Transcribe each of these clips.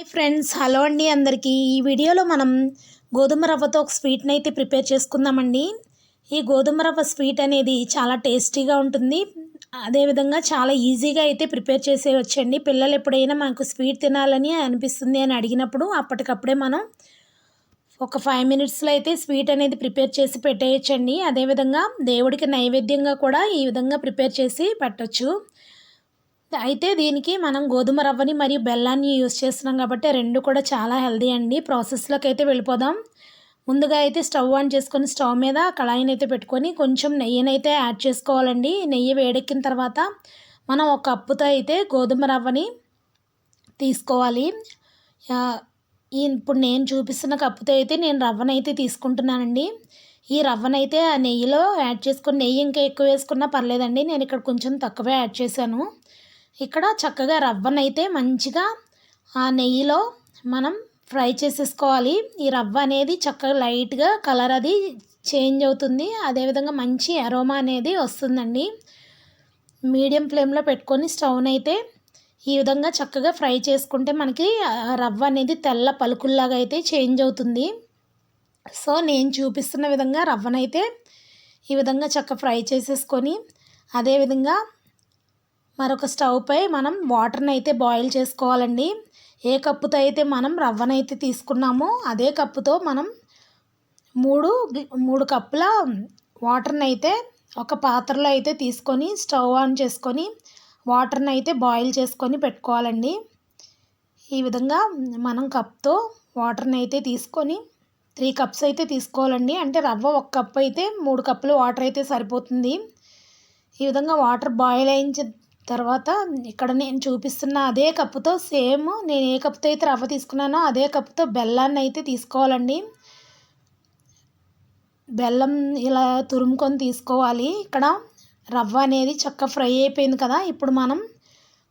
Hi friends, hello అండి అందరికీ. ఈ వీడియోలో మనం గోధుమ రవ్వతో ఒక స్వీట్ని అయితే ప్రిపేర్ చేసుకుందామండి. ఈ గోధుమ రవ్వ స్వీట్ అనేది చాలా టేస్టీగా ఉంటుంది. అదేవిధంగా చాలా ఈజీగా అయితే ప్రిపేర్ చేసేయచ్చండి. పిల్లలు ఎప్పుడైనా మనకు స్వీట్ తినాలని అనిపిస్తుంది అని అడిగినప్పుడు అప్పటికప్పుడే మనం ఒక 5 మినిట్స్లో అయితే స్వీట్ అనేది ప్రిపేర్ చేసి పెట్టేయచ్చండి. అదేవిధంగా దేవుడికి నైవేద్యంగా కూడా ఈ విధంగా ప్రిపేర్ చేసి పెట్టచ్చు. అయితే దీనికి మనం గోధుమ రవ్వని మరియు బెల్లాన్ని యూస్ చేస్తున్నాం కాబట్టి రెండు కూడా చాలా హెల్దీ అండి. ప్రాసెస్లోకి అయితే వెళ్ళిపోదాం. ముందుగా అయితే స్టవ్ ఆన్ చేసుకొని స్టవ్ మీద కళాయిని అయితే పెట్టుకొని కొంచెం నెయ్యిని అయితే యాడ్ చేసుకోవాలండి. నెయ్యి వేడెక్కిన తర్వాత మనం ఒక కప్పుతో అయితే గోధుమ రవ్వని తీసుకోవాలి. ఇప్పుడు నేను చూపిస్తున్న కప్పుతో అయితే నేను రవ్వనైతే తీసుకుంటున్నానండి. ఈ రవ్వనైతే ఆ నెయ్యిలో యాడ్ చేసుకొని, నెయ్యి ఇంకా ఎక్కువ వేసుకున్నా పర్లేదండి, నేను ఇక్కడ కొంచెం తక్కువే యాడ్ చేశాను. ఇక్కడ చక్కగా రవ్వనైతే మంచిగా ఆ నెయ్యిలో మనం ఫ్రై చేసేసుకోవాలి. ఈ రవ్వ అనేది చక్కగా లైట్గా కలర్ అది చేంజ్ అవుతుంది. అదేవిధంగా మంచి అరోమా అనేది వస్తుందండి. మీడియం ఫ్లేమ్లో పెట్టుకొని స్టవ్నైతే ఈ విధంగా చక్కగా ఫ్రై చేసుకుంటే మనకి రవ్వ అనేది తెల్ల పలుకుల్లాగా అయితే చేంజ్ అవుతుంది. సో నేను చూపిస్తున్న విధంగా రవ్వనైతే ఈ విధంగా ఫ్రై చేసేసుకొని, అదేవిధంగా మరొక స్టవ్ పై మనం వాటర్ని అయితే బాయిల్ చేసుకోవాలండి. ఏ కప్పుతో అయితే మనం రవ్వనైతే తీసుకున్నామో అదే కప్పుతో మనం మూడు కప్పుల వాటర్ని అయితే ఒక పాత్రలో అయితే తీసుకొని స్టవ్ ఆన్ చేసుకొని వాటర్ని అయితే బాయిల్ చేసుకొని పెట్టుకోవాలండి. ఈ విధంగా మనం కప్తో వాటర్ని అయితే తీసుకొని 3 కప్స్ అయితే తీసుకోవాలండి. అంటే రవ్వ 1 కప్ అయితే 3 కప్పులు వాటర్ అయితే సరిపోతుంది. ఈ విధంగా వాటర్ బాయిల్ అయిన తర్వాత ఇక్కడ నేను చూపిస్తున్న అదే కప్పుతో సేమ్ నేను ఏ కప్పుతో అయితే రవ్వ తీసుకున్నానో అదే కప్పుతో బెల్లాన్ని అయితే తీసుకోవాలండి. బెల్లం ఇలా తురుముకొని తీసుకోవాలి. ఇక్కడ రవ్వ అనేది ఫ్రై అయిపోయింది కదా. ఇప్పుడు మనం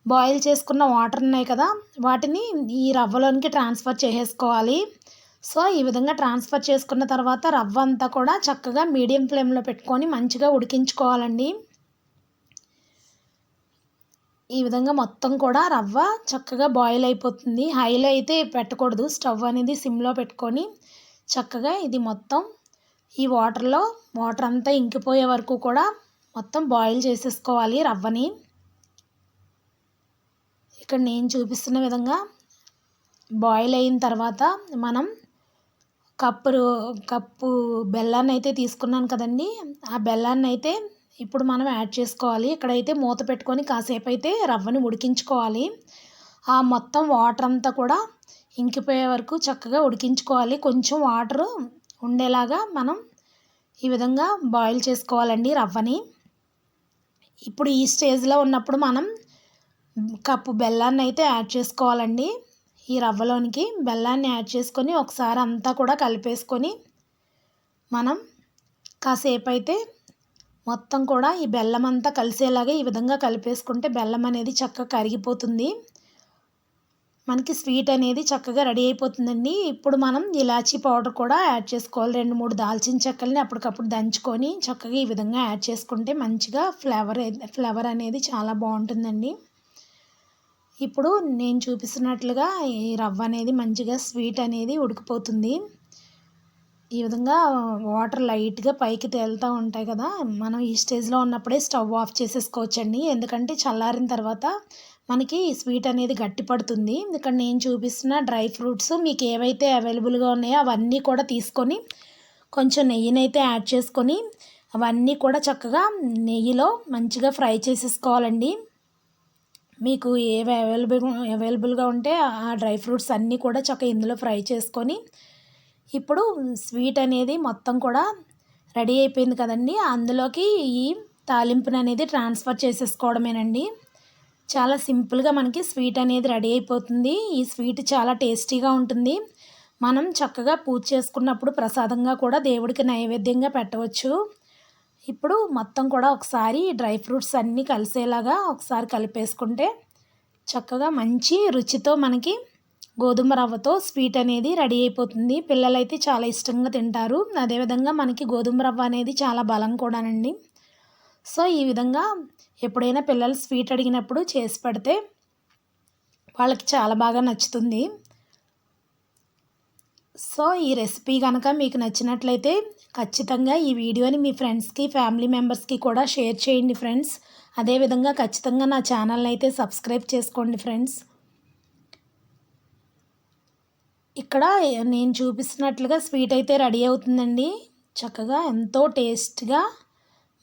బాయిల్ చేసుకున్న వాటర్ ఉన్నాయి కదా, వాటిని ఈ రవ్వలోనికి ట్రాన్స్ఫర్ చేసేసుకోవాలి. సో ఈ విధంగా ట్రాన్స్ఫర్ చేసుకున్న తర్వాత రవ్వ అంతా కూడా చక్కగా మీడియం ఫ్లేమ్లో పెట్టుకొని మంచిగా ఉడికించుకోవాలండి. ఈ విధంగా మొత్తం కూడా రవ్వ చక్కగా బాయిల్ అయిపోతుంది. హైలో అయితే పెట్టకూడదు, స్టవ్ అనేది సిమ్లో పెట్టుకొని చక్కగా ఇది మొత్తం ఈ వాటర్ అంతా ఇంకిపోయే వరకు కూడా మొత్తం బాయిల్ చేసేసుకోవాలి రవ్వని. ఇక్కడ నేను చూపిస్తున్న విధంగా బాయిల్ అయిన తర్వాత మనం కప్పు బెల్లాన్ని అయితే తీసుకున్నాను కదండి, ఆ బెల్లాన్ని అయితే ఇప్పుడు మనం యాడ్ చేసుకోవాలి. ఇక్కడైతే మూత పెట్టుకొని కాసేపు అయితే రవ్వని ఉడికించుకోవాలి. ఆ మొత్తం వాటర్ అంతా కూడా ఇంకిపోయే వరకు చక్కగా ఉడికించుకోవాలి. కొంచెం వాటర్ ఉండేలాగా మనం ఈ విధంగా బాయిల్ చేసుకోవాలండి రవ్వని. ఇప్పుడు ఈ స్టేజ్లో ఉన్నప్పుడు మనం కప్పు బెల్లాన్ని అయితే యాడ్ చేసుకోవాలండి. ఈ రవ్వలోనికి బెల్లాన్ని యాడ్ చేసుకొని ఒకసారి అంతా కూడా కలిపేసుకొని మనం కాసేపు అయితే మొత్తం కూడా ఈ బెల్లం అంతా కలిసేలాగా ఈ విధంగా కలిపేసుకుంటే బెల్లం అనేది చక్కగా కరిగిపోతుంది. మనకి స్వీట్ అనేది చక్కగా రెడీ అయిపోతుందండి. ఇప్పుడు మనం ఇలాచీ పౌడర్ కూడా యాడ్ చేసుకోవాలి. 2-3 దాల్చిన చెక్కల్ని అప్పటికప్పుడు దంచుకొని చక్కగా ఈ విధంగా యాడ్ చేసుకుంటే మంచిగా ఫ్లేవర్ అనేది చాలా బాగుంటుందండి. ఇప్పుడు నేను చూపిస్తున్నట్లుగా ఈ రవ్వ అనేది మంచిగా స్వీట్ అనేది ఉడికిపోతుంది. ఈ విధంగా వాటర్ లైట్గా పైకి తేలుతూ ఉంటాయి కదా, మనం ఈ స్టేజ్లో ఉన్నప్పుడే స్టవ్ ఆఫ్ చేసేసుకోవచ్చండి. ఎందుకంటే చల్లారిన తర్వాత మనకి స్వీట్ అనేది గట్టి పడుతుంది. ఇక్కడ నేను చూపిస్తున్న డ్రై ఫ్రూట్స్ మీకు ఏవైతే అవైలబుల్గా ఉన్నాయో అవన్నీ కూడా తీసుకొని కొంచెం నెయ్యినైతే యాడ్ చేసుకొని అవన్నీ కూడా చక్కగా నెయ్యిలో మంచిగా ఫ్రై చేసేసుకోవాలండి. మీకు ఏవి అవైలబుల్గా ఉంటే ఆ డ్రై ఫ్రూట్స్ అన్నీ కూడా చక్కగా ఇందులో ఫ్రై చేసుకొని, ఇప్పుడు స్వీట్ అనేది మొత్తం కూడా రెడీ అయిపోయింది కదండి, అందులోకి ఈ తాలింపుని అనేది ట్రాన్స్ఫర్ చేసేసుకోవడమేనండి. చాలా సింపుల్గా మనకి స్వీట్ అనేది రెడీ అయిపోతుంది. ఈ స్వీట్ చాలా టేస్టీగా ఉంటుంది. మనం చక్కగా పూజ చేసుకున్నప్పుడు ప్రసాదంగా కూడా దేవుడికి నైవేద్యంగా పెట్టవచ్చు. ఇప్పుడు మొత్తం కూడా ఒకసారి డ్రై ఫ్రూట్స్ అన్నీ కలిసేలాగా ఒకసారి కలిపేసుకుంటే చక్కగా మంచి రుచితో మనకి గోధుమ రవ్వతో స్వీట్ అనేది రెడీ అయిపోతుంది. పిల్లలైతే చాలా ఇష్టంగా తింటారు. అదేవిధంగా మనకి గోధుమ రవ్వ అనేది చాలా బలం కూడానండి. సో ఈ విధంగా ఎప్పుడైనా పిల్లలు స్వీట్ అడిగినప్పుడు చేసి పెడితే వాళ్ళకి చాలా బాగా నచ్చుతుంది. సో ఈ రెసిపీ కనుక మీకు నచ్చినట్లయితే ఖచ్చితంగా ఈ వీడియోని మీ ఫ్రెండ్స్కి ఫ్యామిలీ మెంబర్స్కి కూడా షేర్ చేయండి ఫ్రెండ్స్. అదేవిధంగా ఖచ్చితంగా నా ఛానల్ని అయితే సబ్స్క్రైబ్ చేసుకోండి ఫ్రెండ్స్. ఇక్కడ నేను చూపిస్తున్నట్లుగా స్వీట్ అయితే రెడీ అవుతుందండి. చక్కగా ఎంతో టేస్ట్గా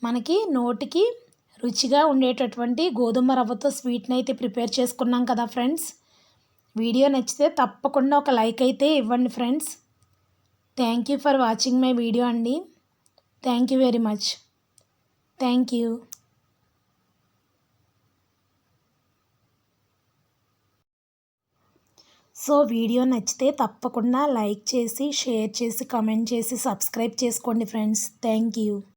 మనకి నోటికి రుచిగా ఉండేటటువంటి గోధుమ రవ్వతో స్వీట్ని అయితే ప్రిపేర్ చేసుకున్నాం కదా ఫ్రెండ్స్. వీడియో నచ్చితే తప్పకుండా ఒక లైక్ అయితే ఇవ్వండి friends. Thank you for watching my video అండి. Thank you very much. Thank you. So video నచ్చితే తప్పకుండా లైక్ చేసి, షేర్ చేసి, కామెంట్ చేసి, సబ్స్క్రైబ్ చేసుకోండి ఫ్రెండ్స్. Thank you.